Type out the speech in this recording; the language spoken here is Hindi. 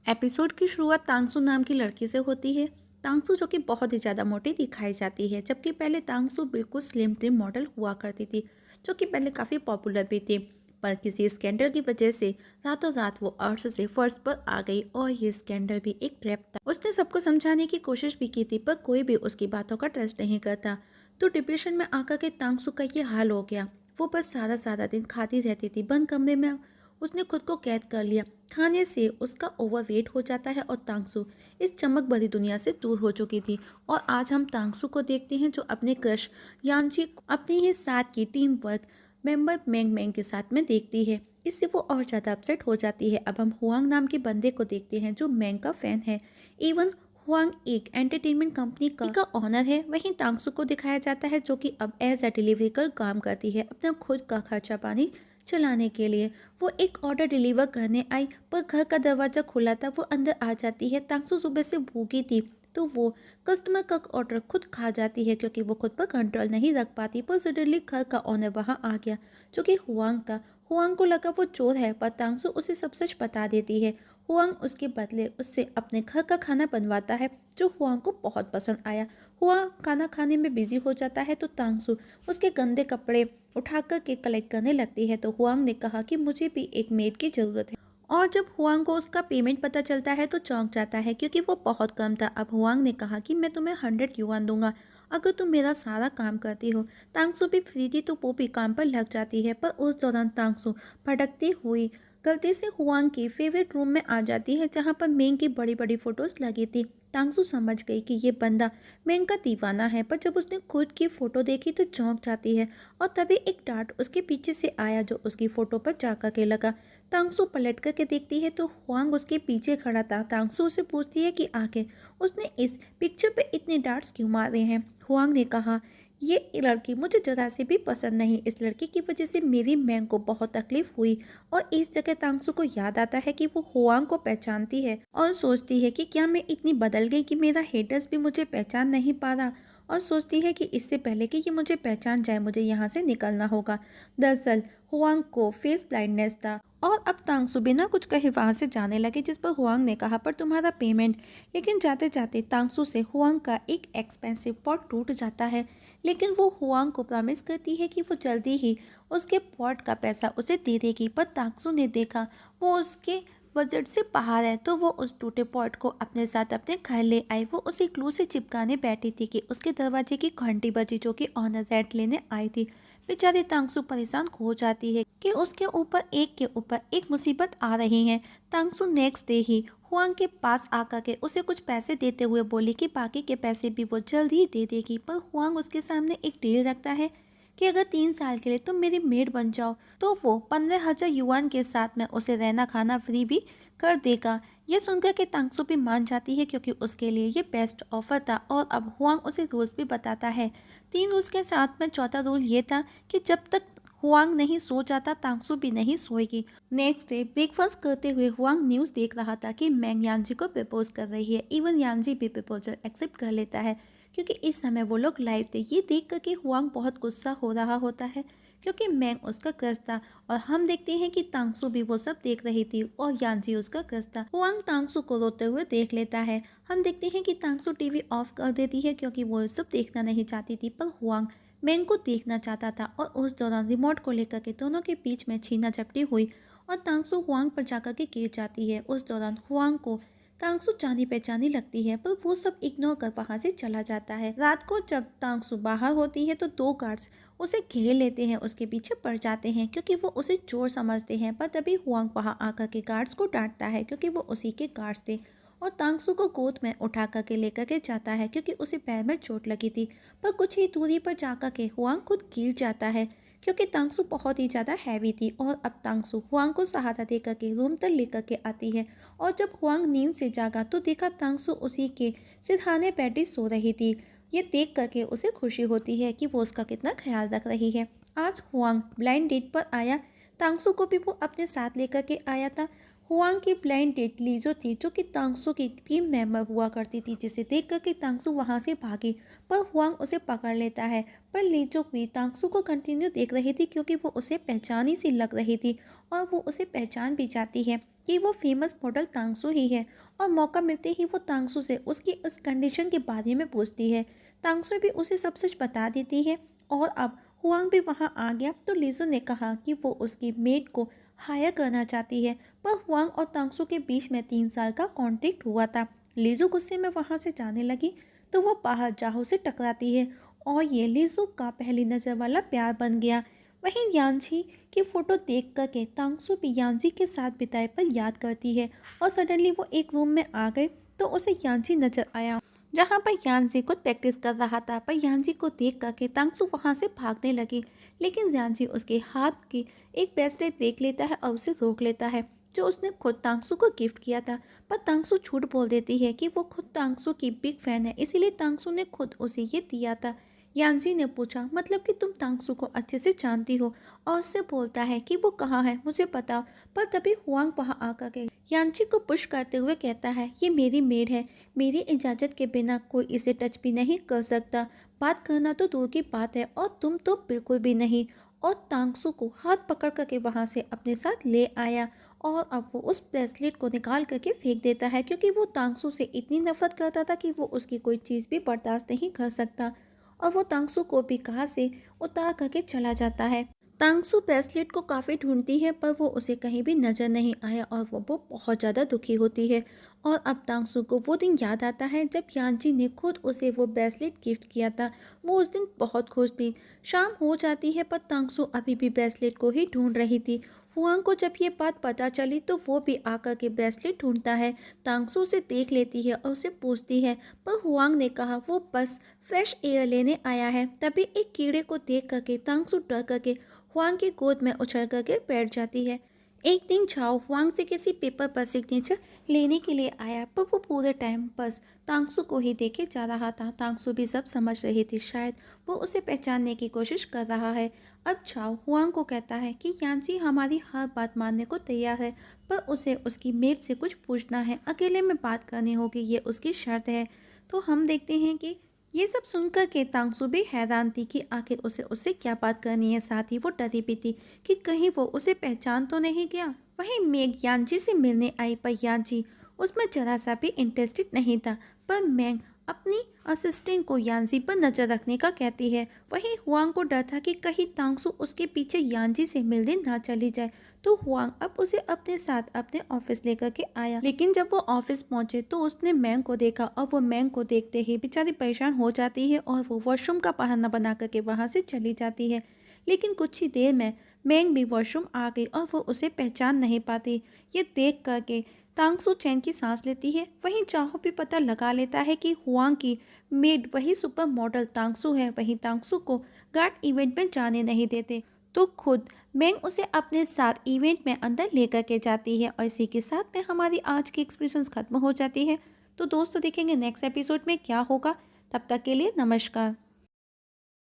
एपिसोड की शुरुआत तांगसू नाम की लड़की से होती है। तांगसू जो कि बहुत ही ज़्यादा मोटी दिखाई जाती है, जबकि पहले तांगसू बिल्कुल स्लिम ट्रिम मॉडल हुआ करती थी, जो कि पहले काफ़ी पॉपुलर भी थी। पर किसी स्कैंडल की वजह से रातों रात वो अर्श से फर्श पर आ गई और ये स्कैंडल भी एक ट्रैप था। उसने सबको समझाने की कोशिश भी की थी, पर कोई भी उसकी बातों का ट्रस्ट नहीं करता। तो डिप्रेशन में आकर के तांगसू का ये हाल हो गया। वो बस सारा सारा दिन खाती रहती थी। बंद कमरे में उसने खुद को कैद कर लिया। खाने से उसका ओवरवेट हो जाता है और तांगसू इस चमक भरी दुनिया से दूर हो चुकी थी। और आज हम तांगसू को देखते हैं, जो अपने क्रश यांची को अपनी ही साथ की टीम वर्क मेंबर मैंग मैंग के साथ में देखती है। इससे वो और ज़्यादा अपसेट हो जाती है। अब हम हुआंग नाम के बंदे को देखते हैं, जो मैंग का फैन है। इवन हुआंग एक एंटरटेनमेंट कंपनी का ऑनर है। वहीं तांगसू को दिखाया जाता है, जो कि अब एज अ डिलीवरी कर काम करती है, अपना खुद का खर्चा पानी चलाने के लिए। वो एक ऑर्डर डिलीवर करने आई, पर घर का दरवाजा खुला था। वो अंदर आ जाती है। तांगसू सुबह से भूखी थी, तो वो कस्टमर का ऑर्डर खुद खा जाती है, क्योंकि वो खुद पर कंट्रोल नहीं रख पाती। पर सडनली घर का ओनर वहां आ गया, जो कि हुआंग था। हुआंग को लगा वो चोर है, पर तांगसू उसे सब सच बता देती है। हुआंग उसके बदले उससे अपने घर का खाना बनवाता है, जो हुआंग को बहुत पसंद आया। हुआंग खाना खाने में बिजी हो जाता है, तो तांगसू उसके गंदे कपड़े उठाकर के कलेक्ट करने लगती है। तो हुआंग ने कहा कि मुझे भी एक मेड की ज़रूरत है। और जब हुआंग को उसका पेमेंट पता चलता है, तो चौंक जाता है, क्योंकि वो बहुत कम था। अब हुआंग ने कहा कि मैं तुम्हें 100 युआन दूंगा अगर तुम मेरा सारा काम करती हो। तांगसू भी फ्री थी, तो वो भी काम पर लग जाती है। पर उस दौरान तांगसू भटकती हुई गलती से हुआंग के फेवरेट रूम में आ जाती है, जहाँ पर मेंग की बड़ी बड़ी फोटोज लगी थी। तांगसू समझ गई कि ये बंदा मेंग का दीवाना है, पर जब उसने खुद की फोटो देखी तो चौंक जाती है। और तभी एक डांट उसके पीछे से आया, जो उसकी फोटो पर जाकर के लगा। तांगसू पलट करके देखती है, तो हुआंग उसके पीछे खड़ा था। तांगसू उसे पूछती है कि आखिर उसने इस पिक्चर पे इतने डांट्स क्यों मारे हैं। हुआंग ने कहा, ये लड़की मुझे जरा से भी पसंद नहीं। इस लड़की की वजह से मेरी मैंग को बहुत तकलीफ हुई। और इस जगह तांगसू को याद आता है कि वो हुआंग को पहचानती है, और सोचती है कि क्या मैं इतनी बदल गई कि मेरा हेटर्स भी मुझे पहचान नहीं पा रहा। और सोचती है कि इससे पहले कि ये मुझे पहचान जाए, मुझे यहाँ से निकलना होगा। दरअसल हुआंग को फेस ब्लाइंडनेस था, और अब तांगसू बिना कुछ कहे वहां से जाने लगे, जिस पर हुआंग ने कहा, पर तुम्हारा पेमेंट। लेकिन जाते जाते तांगसू से हुआंग का एक एक्सपेंसिव पॉट टूट जाता है। लेकिन वो हुआंग को प्रॉमिस करती है कि वो जल्दी ही उसके पॉट का पैसा उसे दे देगी। पर तांगसू ने देखा वो उसके बजट से बाहर है, तो वो उस टूटे पॉट को अपने साथ अपने घर ले आई। वो उसे ग्लू से चिपकाने बैठी थी कि उसके दरवाजे की घंटी बजी, जो कि ऑनर रेंट लेने आई थी। बेचारी तांगसू परेशान हो जाती है कि उसके ऊपर एक मुसीबत आ रही है। तांगसू नेक्स्ट डे ही हुआंग के पास आकर के उसे कुछ पैसे देते हुए बोली कि बाकी के पैसे भी वो जल्द ही दे देगी। पर हुआंग उसके सामने एक डील रखता है कि अगर 3 साल के लिए तुम मेरी मेड बन जाओ, तो वो 15,000 युआन के साथ में उसे रहना खाना फ्री भी कर देगा। ये सुनकर के तांगसू भी मान जाती है, क्योंकि उसके लिए ये बेस्ट ऑफर था। और अब हुआंग उसे रूल्स भी बताता है। 3 रूल्स के साथ में चौथा रूल ये था कि जब तक हुआंग नहीं सो जाता, तांगसू भी नहीं सोएगी। नेक्स्ट डे ब्रेकफास्ट करते हुए हुआंग न्यूज़ देख रहा था कि मैंग यांजी को प्रपोज कर रही है। इवन यांजी भी प्रपोजल एक्सेप्ट कर लेता है, क्योंकि इस समय वो लोग लाइव थे। ये देख करके हुआंग बहुत गुस्सा हो रहा होता है, क्योंकि मैंग उसका क्रश था। और हम देखते हैं कि तांगसू भी वो सब देख रही थी, और यांजी उसका क्रश था। हुआंग तांगसू को रोते हुए देख लेता है। हम देखते हैं कि तांगसू टीवी ऑफ कर देती है, क्योंकि वो सब देखना नहीं चाहती थी। पर हुआंग मैंग को देखना चाहता था, और उस दौरान रिमोट को लेकर के दोनों के बीच में छीना झपटी हुई, और तांगसू हुआंग पर जाकर के गिर जाती है। उस दौरान हुआंग को तांगसू जानी पहचानी लगती है, पर वो सब इग्नोर कर वहां से चला जाता है। रात को जब तांगसू बाहर होती है, तो 2 गार्ड्स उसे घेर लेते हैं, उसके पीछे पड़ जाते हैं, क्योंकि वो उसे चोर समझते हैं। पर तभी हुआंग वहां आकर के गार्ड्स को डांटता है, क्योंकि वो उसी के गार्ड्स थे। और तांगसू को गोद में उठा करके लेकर के जाता है, क्योंकि उसे पैर में चोट लगी थी। पर कुछ ही दूरी पर जाकर के हुआंग खुद गिर जाता है, क्योंकि तांगसू बहुत ही ज़्यादा हैवी थी। और अब तांगसू हुआंग को सहारा दे करके रूम तक लेकर के आती है। और जब हुआंग नींद से जागा, तो देखा तांगसू उसी के सिरहाने बैठी सो रही थी। ये देख करके उसे खुशी होती है कि वो उसका कितना ख्याल रख रही है। आज हुआंग ब्लाइंड डेट पर आया। तांगसू को भी वो अपने साथ लेकर के आया था। हुआंग की ब्लाइंड डेट लीजो थी, जो कि तांगसू की टीम मेंबर हुआ करती थी, जिसे देख करके तांगसू वहां से भागी। पर हुआंग उसे पकड़ लेता है। पर लीजो भी तांगसू को कंटिन्यू देख रही थी, क्योंकि वो उसे पहचानी सी लग रही थी। और वो उसे पहचान भी जाती है कि वो फेमस मॉडल तांगसू ही है। और मौका मिलते ही वो तांगसू से उसकी उस कंडीशन के बारे में पूछती है। तांगसू भी उसे सब सच बता देती है। और अब हुआंग भी वहाँ आ गया तो लीजू ने कहा कि वो उसकी मेड को हायर करना चाहती है। पर हुआंग और तांगसू के बीच में 3 साल का कॉन्ट्रैक्ट हुआ था। लीजू गुस्से में वहाँ से जाने लगी तो वो बाहर जाहो से टकराती है और ये लीजू का पहली नज़र वाला प्यार बन गया। वहीं यांची की फ़ोटो देख कर के तांगसू भी यांची के साथ बिताए पल याद करती है। और सडनली वो एक रूम में आ गए तो उसे यांची नजर आया जहाँ पर यांची खुद प्रैक्टिस कर रहा था। पर यांची को देख करके तांगसू वहाँ से भागने लगी, लेकिन यांची उसके हाथ की एक ब्रेसलेट देख लेता है और उसे रोक लेता है जो उसने खुद तांगसू को गिफ्ट किया था। पर तांगसू झूठ बोल देती है कि वो खुद तांगसू की बिग फैन है, इसीलिए तांगसू ने खुद उसे ये दिया था। यांची ने पूछा मतलब कि तुम तांगसू को अच्छे से जानती हो, और उससे बोलता है कि वो कहाँ है मुझे पता। पर तभी हुआंग वहाँ आकर के यांची को पुश करते हुए कहता है ये मेरी मेड है, मेरी इजाज़त के बिना कोई इसे टच भी नहीं कर सकता। बात करना तो दूर की बात है और तुम तो बिल्कुल भी नहीं। और तांगसू को हाथ पकड़ करके वहाँ से अपने साथ ले आया और अब वो उस ब्रेसलेट को निकाल करके फेंक देता है, क्योंकि वो तांगसू से इतनी नफरत करता था कि वो उसकी कोई चीज़ भी बर्दाश्त नहीं कर सकता। और वो तांगसू को भी कार से उतार करके चला जाता है। तांगसू ब्रेसलेट को काफ़ी ढूंढती है पर वो उसे कहीं भी नज़र नहीं आया और वो बहुत ज़्यादा दुखी होती है। और अब तांगसू को वो दिन याद आता है जब यांची ने खुद उसे वो ब्रेसलेट गिफ्ट किया था। वो उस दिन बहुत खुश थी। शाम हो जाती है पर तांगसू अभी भी ब्रेसलेट को ही ढूंढ रही थी। हुआंग को जब ये बात पता चली तो वो भी आकर के ब्रेसलेट ढूंढता है। तांगसू उसे देख लेती है और उसे पूछती है, पर हुआंग ने कहा वो बस फ्रेश एयर लेने आया है। तभी एक कीड़े को देख करके तांगसू डर करके हुआंग की गोद में उछल करके बैठ जाती है। एक दिन झाओ हुआंग से किसी पेपर पर सिग्नेचर लेने के लिए आया, पर वो पूरे टाइम बस तांगसू को ही देखे जा रहा था। तांगसू भी सब समझ रही थी, शायद वो उसे पहचानने की कोशिश कर रहा है। अब झाओ हुआंग को कहता है कि यांची हमारी हर बात मानने को तैयार है, पर उसे उसकी मेड से कुछ पूछना है, अकेले में बात करनी होगी, ये उसकी शर्त है। तो हम देखते हैं कि ये सब सुनकर के तांगसू भी हैरान थी कि आखिर उसे उससे क्या बात करनी है। साथ ही वो डरी भी थी कि कहीं वो उसे पहचान तो नहीं गया। वहीं मेग यांची से मिलने आई पर यांची उसमें जरा सा भी इंटरेस्टेड नहीं था। पर मैंग अपनी असिस्टेंट को यांची पर नज़र रखने का कहती है। वहीं हुआंग को डर था कि कहीं तांगसू उसके पीछे यांची से मिलने ना चली जाए, तो हुआंग अब उसे अपने साथ अपने ऑफिस लेकर के आया। लेकिन जब वो ऑफिस पहुंचे तो उसने मैंग को देखा और वो मैंग को देखते ही बेचारी परेशान हो जाती है और वो वॉशरूम का बहाना बना करके वहां से चली जाती है। लेकिन कुछ ही देर में मैंग भी वॉशरूम आ गई और वो उसे पहचान नहीं पाती। ये देख करके तांगसू चैन की सांस लेती है। वहीं चाहो भी पता लगा लेता है कि हुआंग की मेड वही सुपर मॉडल तांगसू है। वहीं तांगसू को गार्ड इवेंट में जाने नहीं देते तो खुद मैंग उसे अपने साथ इवेंट में अंदर लेकर के जाती है। और इसी के साथ में हमारी आज की एक्सप्रेशंस खत्म हो जाती है। तो दोस्तों देखेंगे नेक्स्ट एपिसोड में क्या होगा। तब तक के लिए नमस्कार।